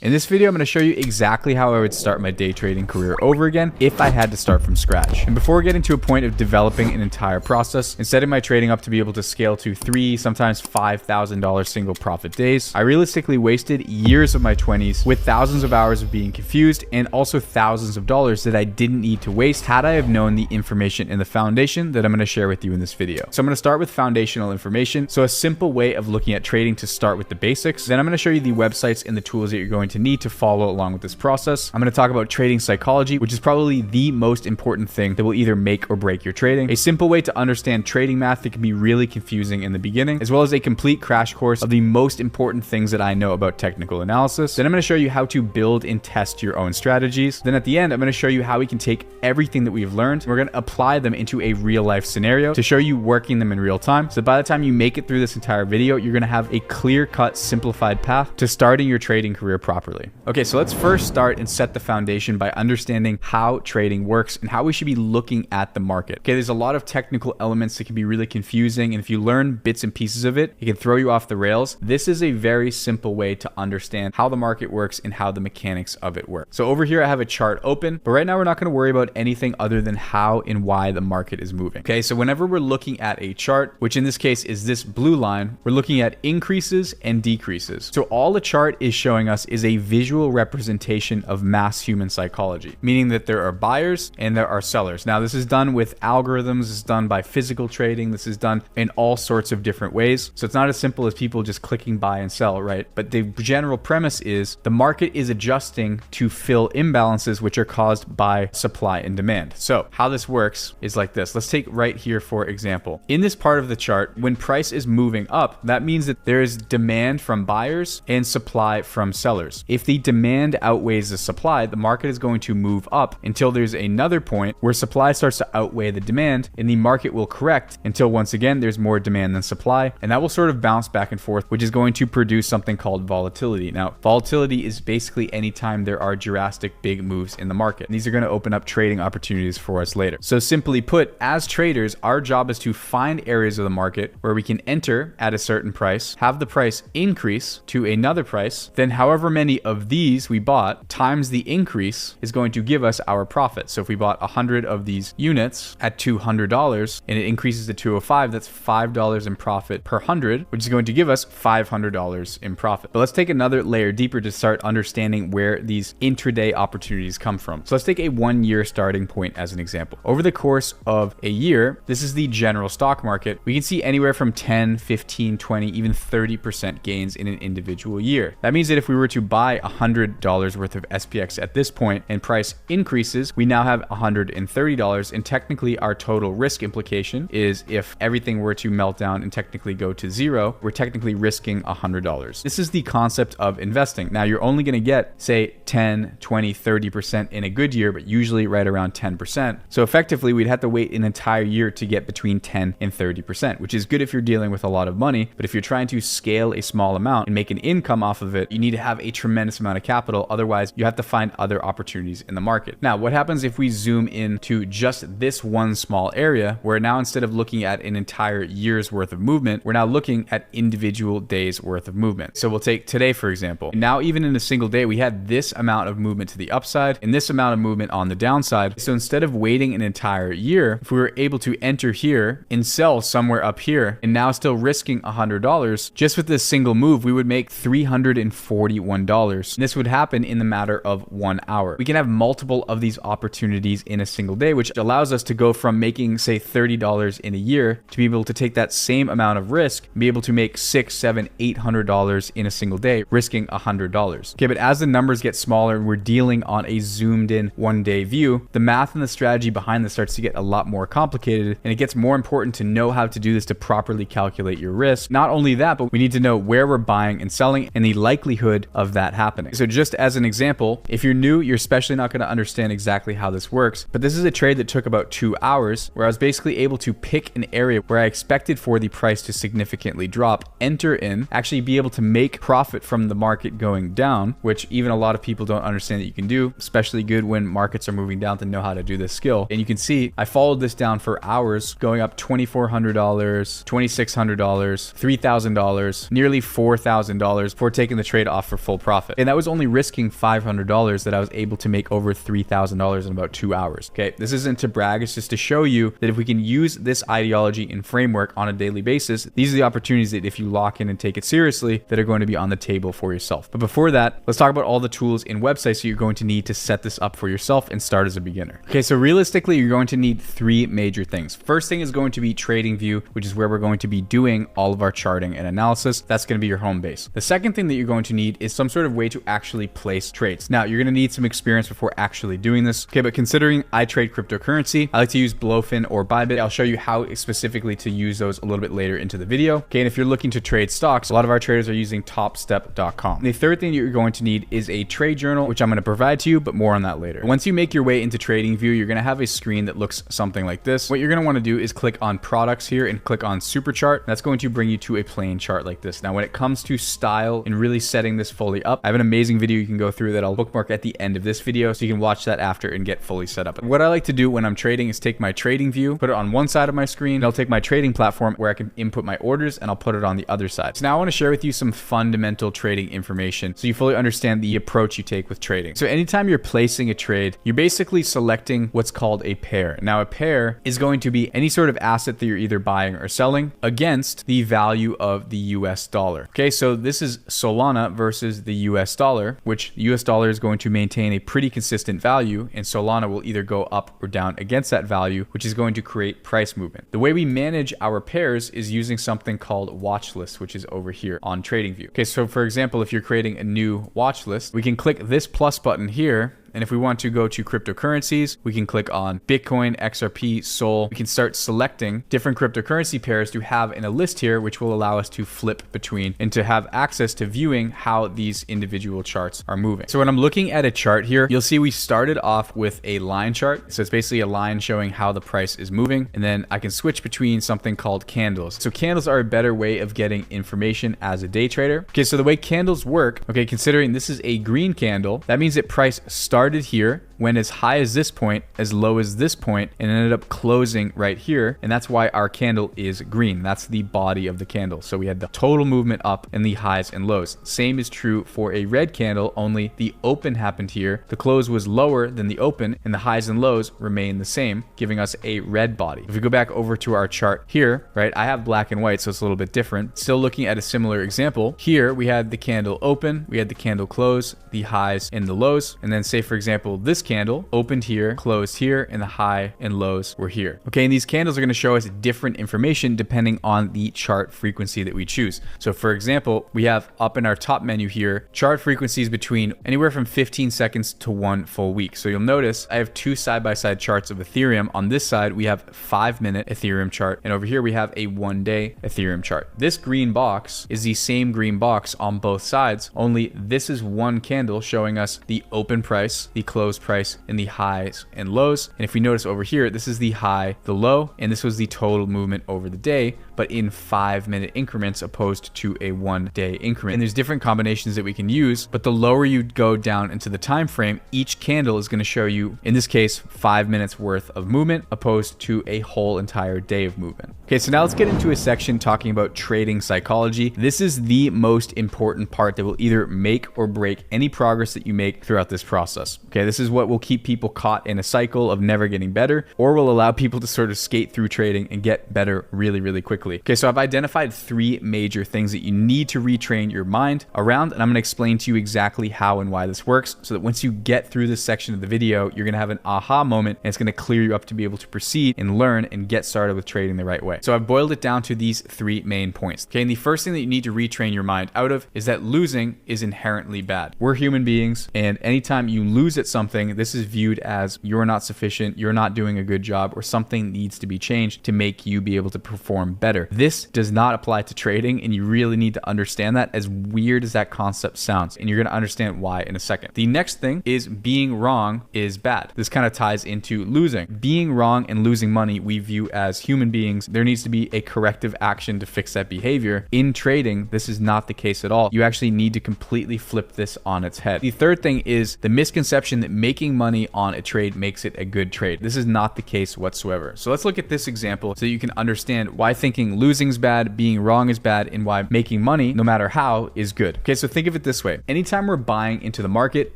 In this video, I'm going to show you exactly how I would start my day trading career over again if I had to start from scratch. And before getting to a point of developing an entire process and setting my trading up to be able to scale to $3,000, sometimes $5,000 single profit days, I realistically wasted years of my 20s with thousands of hours of being confused and also thousands of dollars that I didn't need to waste had I have known the information in the foundation that I'm going to share with you in this video. So I'm going to start with foundational information. So a simple way of looking at trading to start with the basics. Then I'm going to show you the websites and the tools that you're going to need to follow along with this process. I'm going to talk about trading psychology, which is probably the most important thing that will either make or break your trading. A simple way to understand trading math that can be really confusing in the beginning, as well as a complete crash course of the most important things that I know about technical analysis. Then I'm going to show you how to build and test your own strategies. Then at the end, I'm going to show you how we can take everything that we've learned, and we're going to apply them into a real life scenario to show you working them in real time. So by the time you make it through this entire video, you're going to have a clear-cut, simplified path to starting your trading career properly. Okay, so let's first start and set the foundation by understanding how trading works and how we should be looking at the market. Okay, there's a lot of technical elements that can be really confusing, and if you learn bits and pieces of it, it can throw you off the rails. This is a very simple way to understand how the market works and how the mechanics of it work. So over here, I have a chart open, but right now we're not going to worry about anything other than how and why the market is moving. Okay, so whenever we're looking at a chart, which in this case is this blue line, we're looking at increases and decreases. So all the chart is showing us is a visual representation of mass human psychology, meaning that there are buyers and there are sellers. Now, this is done with algorithms, it's done by physical trading, this is done in all sorts of different ways. So it's not as simple as people just clicking buy and sell, right? But the general premise is the market is adjusting to fill imbalances which are caused by supply and demand. So how this works is like this. Let's take right here, for example. In this part of the chart, when price is moving up, that means that there is demand from buyers and supply from sellers. If the demand outweighs the supply, the market is going to move up until there's another point where supply starts to outweigh the demand, and the market will correct until once again there's more demand than supply, and that will sort of bounce back and forth, which is going to produce something called volatility. Now, volatility is basically anytime there are drastic big moves in the market. And these are going to open up trading opportunities for us later. So simply put, as traders, our job is to find areas of the market where we can enter at a certain price, have the price increase to another price, then however many of these we bought times the increase is going to give us our profit. So if we bought 100 of these units at $200 and it increases to 205, that's $5 in profit per 100, which is going to give us $500 in profit. But let's take another layer deeper to start understanding where these intraday opportunities come from. So let's take a 1 year starting point as an example. Over the course of a year, this is the general stock market. We can see anywhere from 10, 15, 20, even 30% gains in an individual year. That means that if we were to buy $100 worth of SPX at this point and price increases, we now have $130, and technically our total risk implication is if everything were to melt down and technically go to zero, we're technically risking $100. This is the concept of investing. Now, you're only going to get, say, 10, 20, 30% in a good year, but usually right around 10%. So effectively, we'd have to wait an entire year to get between 10 and 30%, which is good if you're dealing with a lot of money. But if you're trying to scale a small amount and make an income off of it, you need to have a tremendous amount of capital. Otherwise, you have to find other opportunities in the market. Now, what happens if we zoom into just this one small area, where now instead of looking at an entire year's worth of movement, we're now looking at individual days worth of movement. So we'll take today, for example. Now, even in a single day, we had this amount of movement to the upside and this amount of movement on the downside. So instead of waiting an entire year, if we were able to enter here and sell somewhere up here and now still risking $100, just with this single move, we would make $341. This would happen in the matter of 1 hour. We can have multiple of these opportunities in a single day, which allows us to go from making, say, $30 in a year to be able to take that same amount of risk and be able to make $600, $700, $800 in a single day, risking $100. Okay, but as the numbers get smaller and we're dealing on a zoomed in 1 day view, the math and the strategy behind this starts to get a lot more complicated, and it gets more important to know how to do this to properly calculate your risk. Not only that, but we need to know where we're buying and selling and the likelihood of that that happening. So just as an example, if you're new, you're especially not going to understand exactly how this works, but this is a trade that took about 2 hours where I was basically able to pick an area where I expected for the price to significantly drop, enter in, actually be able to make profit from the market going down, which even a lot of people don't understand that you can do, especially good when markets are moving down to know how to do this skill. And you can see I followed this down for hours, going up $2,400, $2,600, $3,000, nearly $4,000 before taking the trade off for full profit. And that was only risking $500 that I was able to make over $3,000 in about 2 hours. Okay, this isn't to brag, it's just to show you that if we can use this ideology and framework on a daily basis, these are the opportunities that if you lock in and take it seriously, that are going to be on the table for yourself. But before that, let's talk about all the tools in websites that you're going to need to set this up for yourself and start as a beginner. Okay, so realistically, you're going to need 3 major things. First thing is going to be TradingView, which is where we're going to be doing all of our charting and analysis. That's going to be your home base. The second thing that you're going to need is some sort of way to actually place trades. Now, you're going to need some experience before actually doing this. Okay, but considering I trade cryptocurrency, I like to use Blowfin or Bybit. I'll show you how specifically to use those a little bit later into the video. Okay, and if you're looking to trade stocks, a lot of our traders are using topstep.com. The third thing you're going to need is a trade journal, which I'm going to provide to you, but more on that later. Once you make your way into TradingView, you're going to have a screen that looks something like this. What you're going to want to do is click on products here and click on super chart. That's going to bring you to a plain chart like this. Now, when it comes to style and really setting this fully up, I have an amazing video you can go through that I'll bookmark at the end of this video, so you can watch that after and get fully set up. What I like to do when I'm trading is take my trading view, put it on one side of my screen, and I'll take my trading platform where I can input my orders, and I'll put it on the other side. So now I want to share with you some fundamental trading information so you fully understand the approach you take with trading. So anytime you're placing a trade, you're basically selecting what's called a pair. Now, a pair is going to be any sort of asset that you're either buying or selling against the value of the US dollar. Okay, so this is Solana versus the US dollar, which the US dollar is going to maintain a pretty consistent value, and Solana will either go up or down against that value, which is going to create price movement. The way we manage our pairs is using something called watch list, which is over here on TradingView. Okay, so for example, if you're creating a new watch list, we can click this plus button here. And if we want to go to cryptocurrencies, we can click on Bitcoin, XRP, Sol. We can start selecting different cryptocurrency pairs to have in a list here, which will allow us to flip between and to have access to viewing how these individual charts are moving. So when I'm looking at a chart here, you'll see we started off with a line chart. So it's basically a line showing how the price is moving. And then I can switch between something called candles. So candles are a better way of getting information as a day trader. Okay, so the way candles work, okay, considering this is a green candle, that means that price started here, went as high as this point, as low as this point, and ended up closing right here. And that's why our candle is green. That's the body of the candle. So we had the total movement up and the highs and lows. Same is true for a red candle, only the open happened here. The close was lower than the open, and the highs and lows remain the same, giving us a red body. If we go back over to our chart here, right, I have black and white, so it's a little bit different. Still looking at a similar example. Here we had the candle open, we had the candle close, the highs and the lows, and then say for example, this candle opened here, closed here, and the high and lows were here. Okay, and these candles are going to show us different information depending on the chart frequency that we choose. So for example, we have up in our top menu here, chart frequencies between anywhere from 15 seconds to 1 full week. So you'll notice I have 2 side-by-side charts of Ethereum. On this side, we have 5-minute Ethereum chart, and over here we have a 1-day Ethereum chart. This green box is the same green box on both sides, only this is one candle showing us the open price, the close price, and the highs and lows. And if we notice over here, this is the high, the low, and this was the total movement over the day, but in 5-minute increments opposed to a 1-day increment. And there's different combinations that we can use, but the lower you go down into the time frame, each candle is going to show you, in this case, 5 minutes worth of movement opposed to a whole entire day of movement. Okay, so now let's get into a section talking about trading psychology. This is the most important part that will either make or break any progress that you make throughout this process. Okay, this is what will keep people caught in a cycle of never getting better, or will allow people to sort of skate through trading and get better really, really quickly. Okay, so I've identified 3 major things that you need to retrain your mind around, and I'm going to explain to you exactly how and why this works, so that once you get through this section of the video, you're going to have an aha moment, and it's going to clear you up to be able to proceed and learn and get started with trading the right way. So I've boiled it down to these 3 main points. Okay, and the first thing that you need to retrain your mind out of is that losing is inherently bad. We're human beings, and anytime you lose at something, this is viewed as you're not sufficient, you're not doing a good job, or something needs to be changed to make you be able to perform better. better. This does not apply to trading, and you really need to understand that, as weird as that concept sounds. And you're going to understand why in a second. The next thing is being wrong is bad. This kind of ties into losing. Being wrong and losing money we view as human beings. There needs to be a corrective action to fix that behavior. In trading, this is not the case at all. You actually need to completely flip this on its head. The third thing is the misconception that making money on a trade makes it a good trade. This is not the case whatsoever. So let's look at this example so you can understand why thinking losing is bad, being wrong is bad, and why making money, no matter how, is good. Okay, so think of it this way. Anytime we're buying into the market,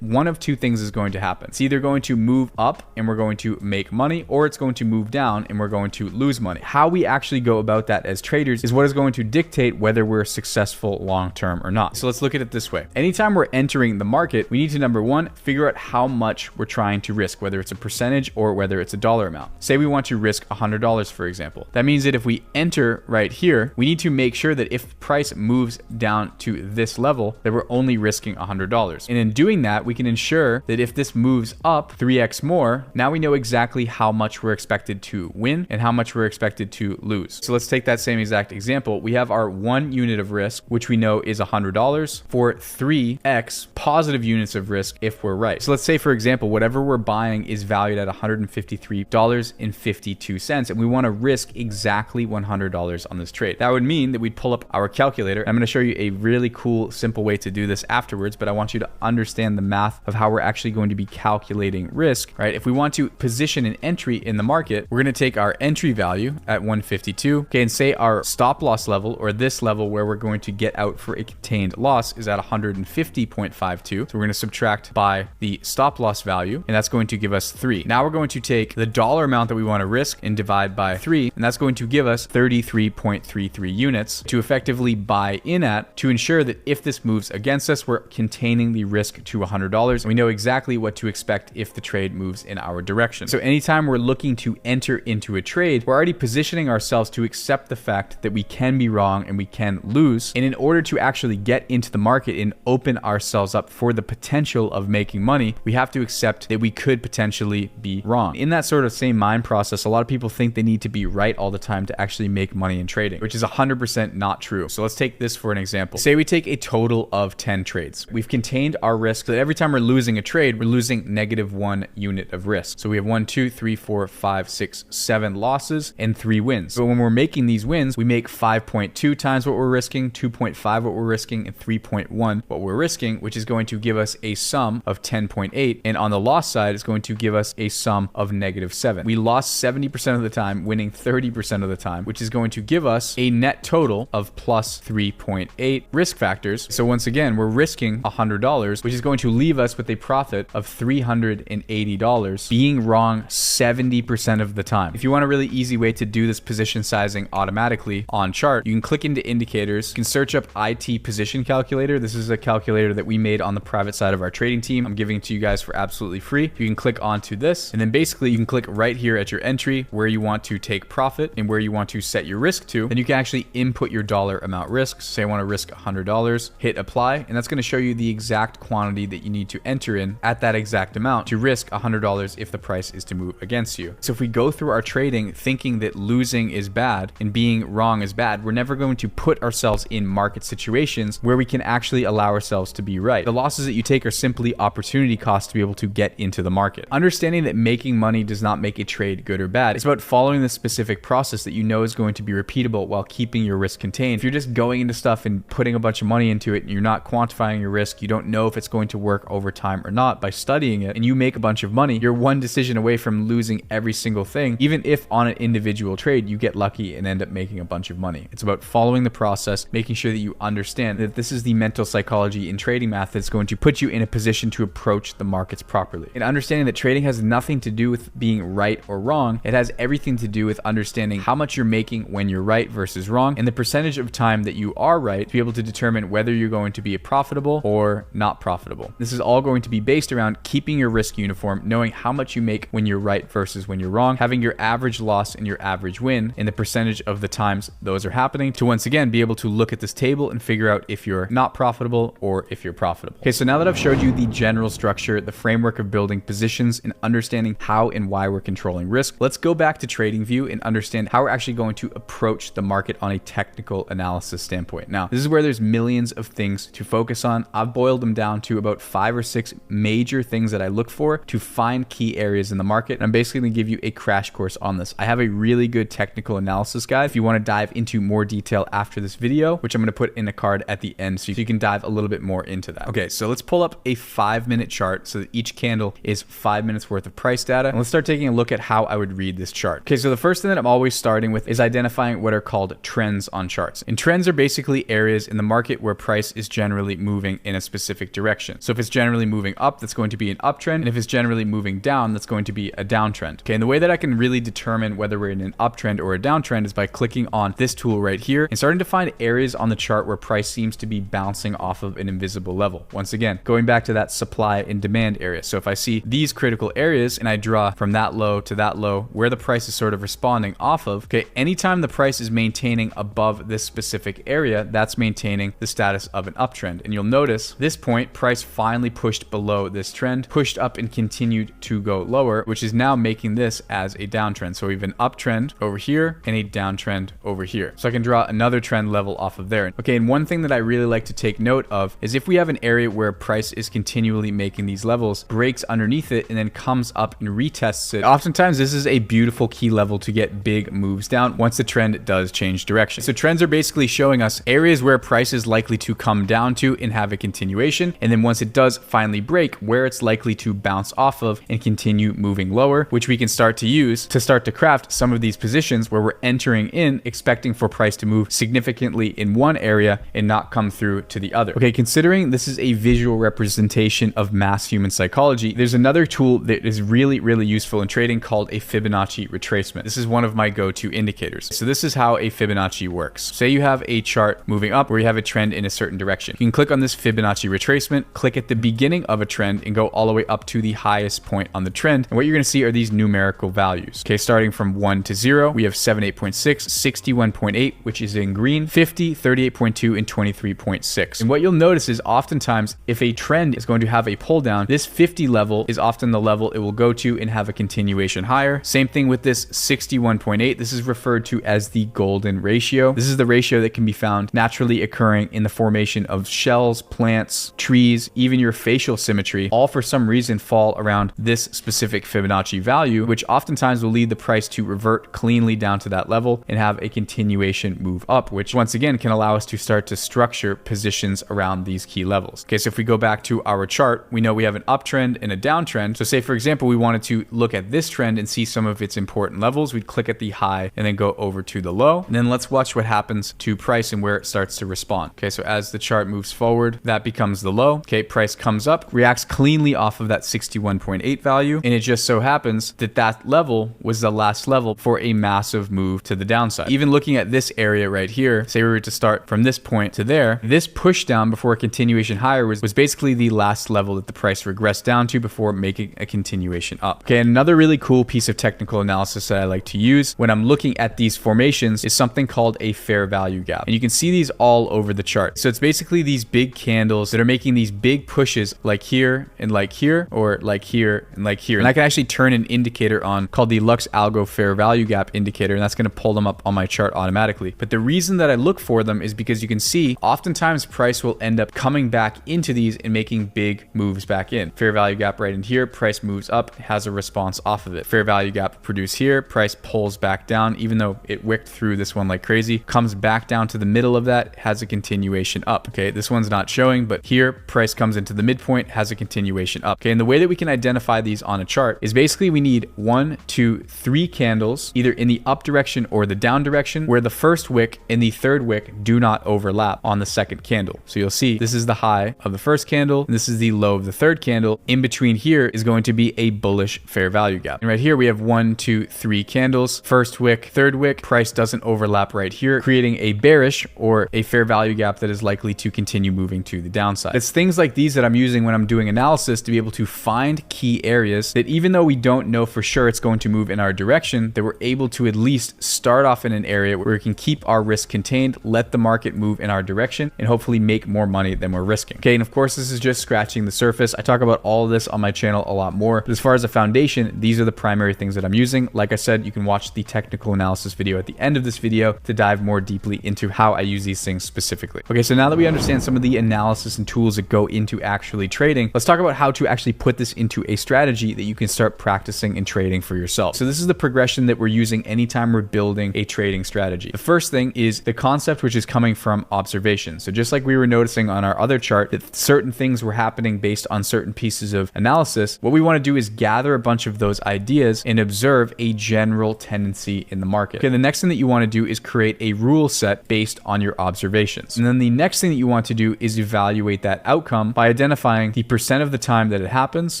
one of two things is going to happen. It's either going to move up and we're going to make money, or it's going to move down and we're going to lose money. How we actually go about that as traders is what is going to dictate whether we're successful long-term or not. So let's look at it this way. Anytime we're entering the market, we need to, number one, figure out how much we're trying to risk, whether it's a percentage or whether it's a dollar amount. Say we want to risk $100, for example. That means that if we enter right here, we need to make sure that if price moves down to this level, that we're only risking $100. And in doing that, we can ensure that if this moves up 3x more, now we know exactly how much we're expected to win and how much we're expected to lose. So let's take that same exact example. We have our 1 unit of risk, which we know is $100, for 3x positive units of risk if we're right. So let's say, for example, whatever we're buying is valued at $153.52, and we want to risk exactly $100 on this trade. That would mean that we'd pull up our calculator. I'm going to show you a really cool, simple way to do this afterwards, but I want you to understand the math of how we're actually going to be calculating risk, right? If we want to position an entry in the market, we're going to take our entry value at 152, okay, and say our stop loss level, or this level where we're going to get out for a contained loss, is at 150.52. So we're going to subtract by the stop loss value, and that's going to give us 3. Now we're going to take the dollar amount that we want to risk and divide by 3, and that's going to give us 33.33 units to effectively buy in at, to ensure that if this moves against us, we're containing the risk to $100, and we know exactly what to expect if the trade moves in our direction. So anytime we're looking to enter into a trade, we're already positioning ourselves to accept the fact that we can be wrong and we can lose. And in order to actually get into the market and open ourselves up for the potential of making money, we have to accept that we could potentially be wrong. In that sort of same mind process, a lot of people think they need to be right all the time to actually make money in trading, which is 100% not true. So let's take this for an example. Say we take a total of 10 trades. We've contained our risk so that every time we're losing a trade, we're losing -1 unit of risk. So we have 1, 2, 3, 4, 5, 6, 7 losses and 3 wins. But when we're making these wins, we make 5.2 times what we're risking, 2.5 what we're risking, and 3.1 what we're risking, which is going to give us a sum of 10.8. And on the loss side, it's going to give us a sum of -7. We lost 70% of the time, winning 30% of the time, which is going to give us a net total of plus 3.8 risk factors. So once again, we're risking $100, which is going to leave us with a profit of $380, being wrong 70% of the time. If you want a really easy way to do this position sizing automatically on chart, you can click into indicators, you can search up IT position calculator. This is a calculator that we made on the private side of our trading team. I'm giving it to you guys for absolutely free. You can click onto this, and then basically you can click right here at your entry where you want to take profit and where you want to set your risk to. Then you can actually input your dollar amount risk. Say I want to risk $100, hit apply, and that's going to show you the exact quantity that you need to enter in at that exact amount to risk $100 if the price is to move against you. So if we go through our trading thinking that losing is bad and being wrong is bad, we're never going to put ourselves in market situations where we can actually allow ourselves to be right. The losses that you take are simply opportunity costs to be able to get into the market. Understanding that making money does not make a trade good or bad. It's about following the specific process that you know is going to be repeatable while keeping your risk contained. If you're just going into stuff and putting a bunch of money into it and you're not quantifying your risk, you don't know if it's going to work over time or not by studying it, and you make a bunch of money, you're one decision away from losing every single thing. Even if on an individual trade you get lucky and end up making a bunch of money. It's about following the process, making sure that you understand that this is the mental psychology in trading math that's going to put you in a position to approach the markets properly. And understanding that trading has nothing to do with being right or wrong. It has everything to do with understanding how much you're making when you're right versus wrong, and the percentage of time that you are right to be able to determine whether you're going to be profitable or not profitable. This is all going to be based around keeping your risk uniform, knowing how much you make when you're right versus when you're wrong, having your average loss and your average win, and the percentage of the times those are happening, to once again be able to look at this table and figure out if you're not profitable or if you're profitable. Okay, so now that I've showed you the general structure, the framework of building positions, and understanding how and why we're controlling risk, let's go back to TradingView and understand how we're actually going to approach the market on a technical analysis standpoint. Now, this is where there's millions of things to focus on. I've boiled them down to about 5 or 6 major things that I look for to find key areas in the market. And I'm basically going to give you a crash course on this. I have a really good technical analysis guide if you want to dive into more detail after this video, which I'm going to put in a card at the end so you can dive a little bit more into that. Okay, so let's pull up a 5-minute chart so that each candle is 5 minutes worth of price data. And let's start taking a look at how I would read this chart. Okay, so the first thing that I'm always starting with is identifying what are called trends on charts. And trends are basically areas in the market where price is generally moving in a specific direction. So if it's generally moving up, that's going to be an uptrend. And if it's generally moving down, that's going to be a downtrend. Okay, and the way that I can really determine whether we're in an uptrend or a downtrend is by clicking on this tool right here and starting to find areas on the chart where price seems to be bouncing off of an invisible level. Once again, going back to that supply and demand area. So if I see these critical areas and I draw from that low to that low where the price is sort of responding off of, okay, anytime the price is maintaining above this specific area, that's maintaining the status of an uptrend. And you'll notice this point, price finally pushed below this trend, pushed up and continued to go lower, which is now making this as a downtrend. So we have an uptrend over here and a downtrend over here. So I can draw another trend level off of there. Okay, and one thing that I really like to take note of is if we have an area where price is continually making these levels, breaks underneath it, and then comes up and retests it, oftentimes this is a beautiful key level to get big moves down once the trend does change direction. So trends are basically showing us areas where price is likely to come down to and have a continuation. And then once it does finally break, where it's likely to bounce off of and continue moving lower, which we can start to use to start to craft some of these positions where we're entering in expecting for price to move significantly in one area and not come through to the other. Okay, considering this is a visual representation of mass human psychology, there's another tool that is really, really useful in trading called a Fibonacci retracement. This is one of my go-to indicators. So this is how a Fibonacci works. Say you have a chart moving up where you have a trend in a certain direction. You can click on this Fibonacci retracement, click at the beginning of a trend and go all the way up to the highest point on the trend. And what you're going to see are these numerical values. Okay, starting from 1 to 0, we have 78.6, 61.8, which is in green, 50, 38.2, and 23.6. And what you'll notice is oftentimes if a trend is going to have a pull down, this 50 level is often the level it will go to and have a continuation higher. Same thing with this 61.8. This is referred to as the golden ratio. This is the ratio that can be found naturally occurring in the formation of shells, plants, trees, even your facial symmetry, all for some reason fall around this specific Fibonacci value, which oftentimes will lead the price to revert cleanly down to that level and have a continuation move up, which once again can allow us to start to structure positions around these key levels. Okay, so if we go back to our chart, we know we have an uptrend and a downtrend. So say for example, we wanted to look at this trend and see some of its important levels. We'd click at the high and then go over to the low. And then let's watch what happens to price and where it starts to respond. Okay, so as the chart moves forward, that becomes the low. Okay, price comes up, reacts cleanly off of that 61.8 value. And it just so happens that that level was the last level for a massive move to the downside. Even looking at this area right here, say we were to start from this point to there, this push down before a continuation higher was basically the last level that the price regressed down to before making a continuation up. Okay, another really cool piece of technical analysis that I like to use when I'm looking at these formations is something called a fair value gap. And you can see these all over the chart. So it's basically these big candles that are making these big pushes like here and like here, or like here and like here. And I can actually turn an indicator on called the Lux Algo Fair Value Gap indicator, and that's going to pull them up on my chart automatically. But the reason that I look for them is because you can see oftentimes price will end up coming back into these and making big moves back in. Fair value gap right in here, price moves up, has a response off of it. Fair value gap produced here, price pulls back down, even though it wicked through this one like crazy, comes back down to the middle of that, has a continuation up. Okay, this one's not showing, but here price comes into the midpoint, has a continuation up. Okay, and the way that we can identify these on a chart is basically we need 1, 2, 3 candles, either in the up direction or the down direction, where the first wick and the third wick do not overlap on the second candle. So you'll see this is the high of the first candle, and this is the low of the third candle. In between here is going to be a bullish fair value gap. And right here we have 1, 2, 3 candles, first wick, third wick, price doesn't overlap right here, creating a bearish or a fair value gap that is likely to continue moving to the downside. It's things like these that I'm using when I'm doing analysis to be able to find key areas that even though we don't know for sure it's going to move in our direction, that we're able to at least start off in an area where we can keep our risk contained, let the market move in our direction, and hopefully make more money than we're risking. Okay, and of course this is just scratching the surface. I talk about all of this on my channel a lot more, but as far as a foundation, these are the primary things that I'm using. Like I said, you can watch the technical analysis video video at the end of this video to dive more deeply into how I use these things specifically. Okay, so now that we understand some of the analysis and tools that go into actually trading, let's talk about how to actually put this into a strategy that you can start practicing and trading for yourself. So this is the progression that we're using anytime we're building a trading strategy. The first thing is the concept, which is coming from observation. So just like we were noticing on our other chart that certain things were happening based on certain pieces of analysis, what we want to do is gather a bunch of those ideas and observe a general tendency in the market. Okay, the next thing that you want to do is create a rule set based on your observations. And then the next thing that you want to do is evaluate that outcome by identifying the percent of the time that it happens,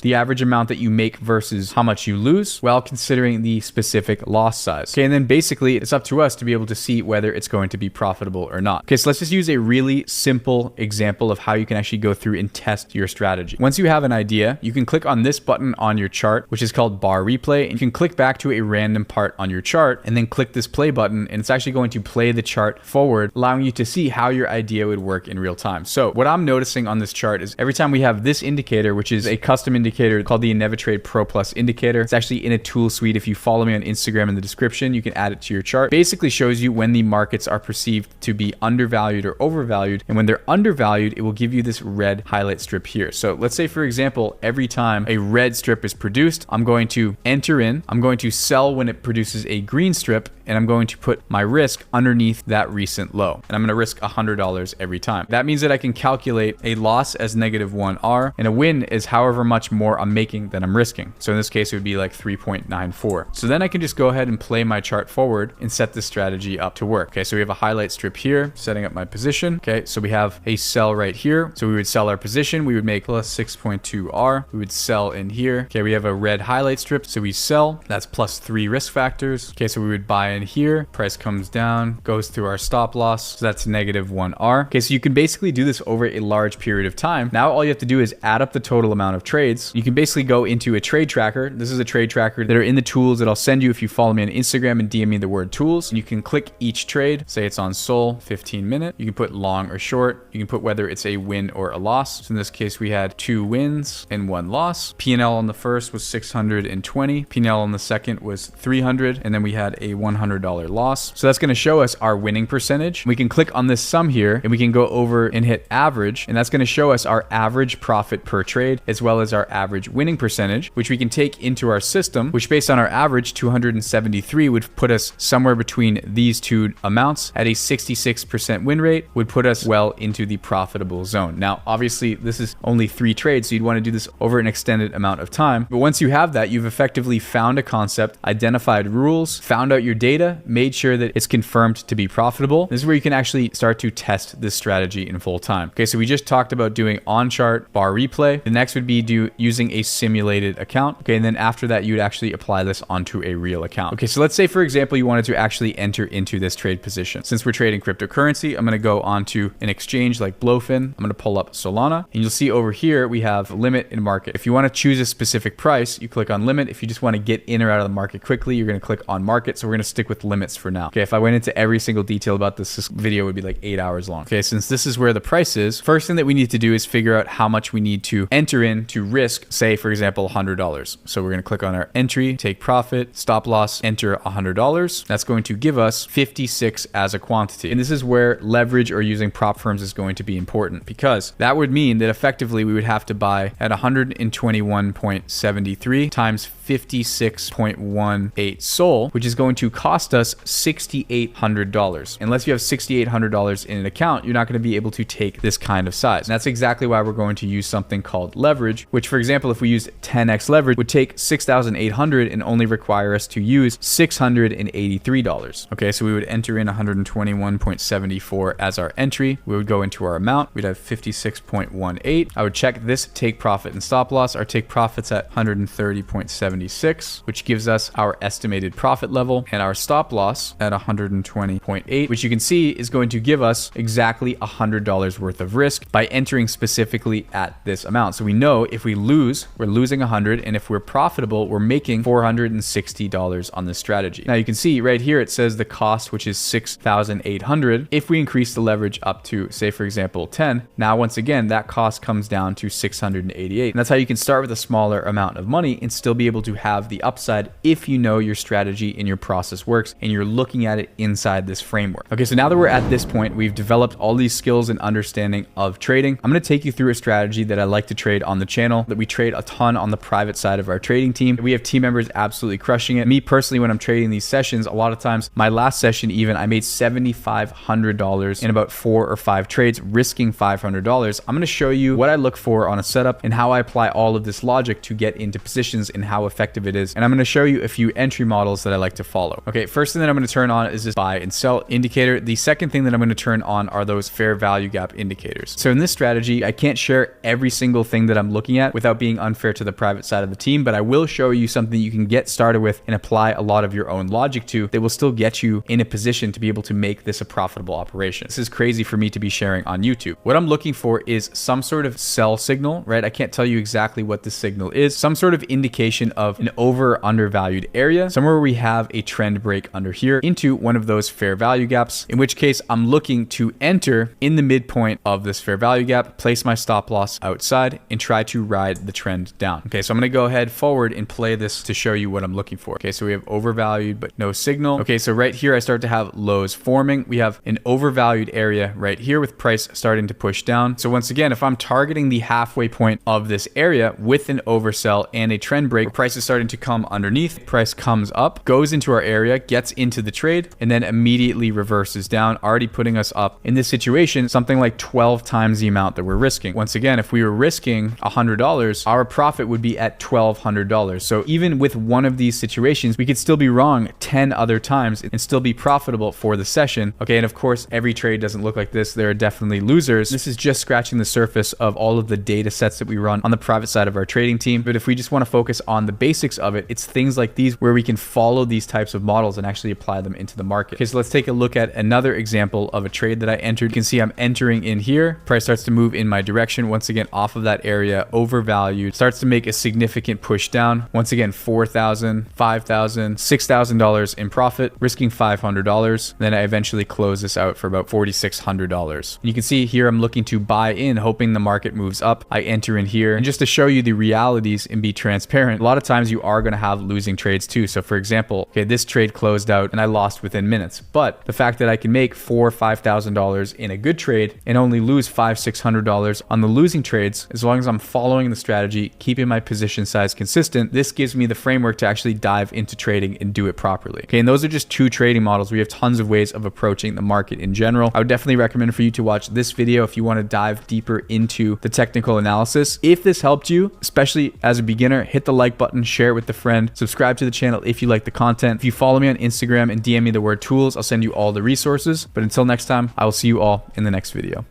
the average amount that you make versus how much you lose, while considering the specific loss size. Okay, and then basically it's up to us to be able to see whether it's going to be profitable or not. Okay, so let's just use a really simple example of how you can actually go through and test your strategy. Once you have an idea, you can click on this button on your chart, which is called bar replay, and you can click back to a random part on your chart and then click this play button, and it's actually going to play the chart forward, allowing you to see how your idea would work in real time. So what I'm noticing on this chart is every time we have this indicator, which is a custom indicator called the InevitTrade Pro Plus indicator, it's actually in a tool suite. If you follow me on Instagram in the description, you can add it to your chart. Basically shows you when the markets are perceived to be undervalued or overvalued, and when they're undervalued, it will give you this red highlight strip here. So let's say, for example, every time a red strip is produced, I'm going to enter in, I'm going to sell when it produces a green strip, and I'm going to put my risk underneath that recent low. And I'm going to risk $100 every time. That means that I can calculate a loss as -1R and a win is however much more I'm making than I'm risking. So in this case, it would be like 3.94. So then I can just go ahead and play my chart forward and set this strategy up to work. Okay, so we have a highlight strip here, setting up my position. Okay, so we have a sell right here. So we would sell our position. We would make plus 6.2R. We would sell in here. Okay, we have a red highlight strip. So we sell. That's plus 3 risk factors. Okay, so we would buy in here. Price comes down, goes through our stop loss. So that's -1R. Okay, so you can basically do this over a large period of time. Now all you have to do is add up the total amount of trades. You can basically go into a trade tracker. This is a trade tracker that are in the tools that I'll send you if you follow me on Instagram and DM me the word tools. And you can click each trade. Say it's on Sol, 15 minute. You can put long or short. You can put whether it's a win or a loss. So in this case, we had 2 wins and 1 loss. P&L on the first was 620. P&L on the second was 300. And then we had a $100 loss. So that's going to show us our winning percentage. We can click on this sum here and we can go over and hit average. And that's going to show us our average profit per trade, as well as our average winning percentage, which we can take into our system, which based on our average 273 would put us somewhere between these two amounts at a 66% win rate, would put us well into the profitable zone. Now, obviously this is only 3 trades, so you'd want to do this over an extended amount of time. But once you have that, you've effectively found a concept, identified rules, found out your data, made sure that it's confirmed to be profitable. This is where you can actually start to test this strategy in full time. Okay, so we just talked about doing on chart bar replay. The next would be using a simulated account. Okay, and then after that, you'd actually apply this onto a real account. Okay, so let's say, for example, you wanted to actually enter into this trade position. Since we're trading cryptocurrency, I'm going to go onto an exchange like Blowfin. I'm going to pull up Solana, and you'll see over here we have limit and market. If you want to choose a specific price, you click on limit. If you just want to get in or out of the market quickly, you're going to click on market. So we're going to stick with limits for now. Okay, if I went into every single detail about this video would be like 8 hours long. Okay, since this is where the price is, first thing that we need to do is figure out how much we need to enter in to risk, say, for example, $100. So we're going to click on our entry, take profit, stop loss, enter $100. That's going to give us 56 as a quantity. And this is where leverage or using prop firms is going to be important, because that would mean that effectively we would have to buy at 121.73 times 56.18 SOL, which is going to cost us $6,800. Unless you have $6,800 in an account, you're not going to be able to take this kind of size. And that's exactly why we're going to use something called leverage, which, for example, if we use 10x leverage, would take $6,800 and only require us to use $683. Okay, so we would enter in 121.74 as our entry. We would go into our amount. We'd have 56.18. I would check this take profit and stop loss. Our take profit's at 130.76, which gives us our estimated profit level, and our stop loss at 120.8, which you can see is going to give us exactly $100 worth of risk by entering specifically at this amount. So we know if we lose, we're losing 100, and if we're profitable, we're making $460 on this strategy. Now you can see right here, it says the cost, which is 6,800. If we increase the leverage up to, say, for example, 10, now once again, that cost comes down to 688. And that's how you can start with a smaller amount of money and still be able to have the upside if you know your strategy and your process works works and you're looking at it inside this framework. Okay, so now that we're at this point, we've developed all these skills and understanding of trading. I'm going to take you through a strategy that I like to trade on the channel, that we trade a ton on the private side of our trading team. We have team members absolutely crushing it. Me personally, when I'm trading these sessions, a lot of times, my last session even, I made $7,500 in about 4 or 5 trades, risking $500. I'm going to show you what I look for on a setup and how I apply all of this logic to get into positions and how effective it is. And I'm going to show you a few entry models that I like to follow. Okay, first thing that I'm going to turn on is this buy and sell indicator. The second thing that I'm going to turn on are those fair value gap indicators. So in this strategy, I can't share every single thing that I'm looking at without being unfair to the private side of the team, but I will show you something you can get started with and apply a lot of your own logic to that will still get you in a position to be able to make this a profitable operation. This is crazy for me to be sharing on YouTube. What I'm looking for is some sort of sell signal, right? I can't tell you exactly what the signal is. Some sort of indication of an over or undervalued area, somewhere where we have a trend break under here into one of those fair value gaps, in which case I'm looking to enter in the midpoint of this fair value gap, place my stop loss outside and try to ride the trend down. Okay, so I'm going to go ahead forward and play this to show you what I'm looking for. Okay, so we have overvalued but no signal. Okay, so right here I start to have lows forming. We have an overvalued area right here with price starting to push down. So once again, if I'm targeting the halfway point of this area with an oversell and a trend break, price is starting to come underneath, price comes up, goes into our area, gets into the trade, and then immediately reverses down, already putting us up in this situation something like 12 times the amount that we're risking. Once again, if we were risking $100, our profit would be at $1,200. So even with one of these situations, we could still be wrong 10 other times and still be profitable for the session. Okay, and of course, every trade doesn't look like this. There are definitely losers. This is just scratching the surface of all of the data sets that we run on the private side of our trading team. But if we just want to focus on the basics of it, it's things like these where we can follow these types of models and actually apply them into the market. Okay, so let's take a look at another example of a trade that I entered. You can see I'm entering in here. Price starts to move in my direction. Once again, off of that area, overvalued, starts to make a significant push down. Once again, $4,000, $5,000, $6,000 in profit, risking $500. Then I eventually close this out for about $4,600. You can see here I'm looking to buy in, hoping the market moves up. I enter in here, and just to show you the realities and be transparent, a lot of times you are going to have losing trades too. So for example, okay, this trade closed out and I lost within minutes, but the fact that I can make $4,000 or $5,000 in a good trade and only lose $500-$600 on the losing trades, as long as I'm following the strategy, keeping my position size consistent, this gives me the framework to actually dive into trading and do it properly. Okay, and those are just 2 trading models. We have tons of ways of approaching the market in general. I would definitely recommend for you to watch this video if you want to dive deeper into the technical analysis. If this helped you, especially as a beginner, hit the like button, share it with a friend, subscribe to the channel if you like the content. If you follow me on Instagram and DM me the word tools, I'll send you all the resources. But until next time, I will see you all in the next video.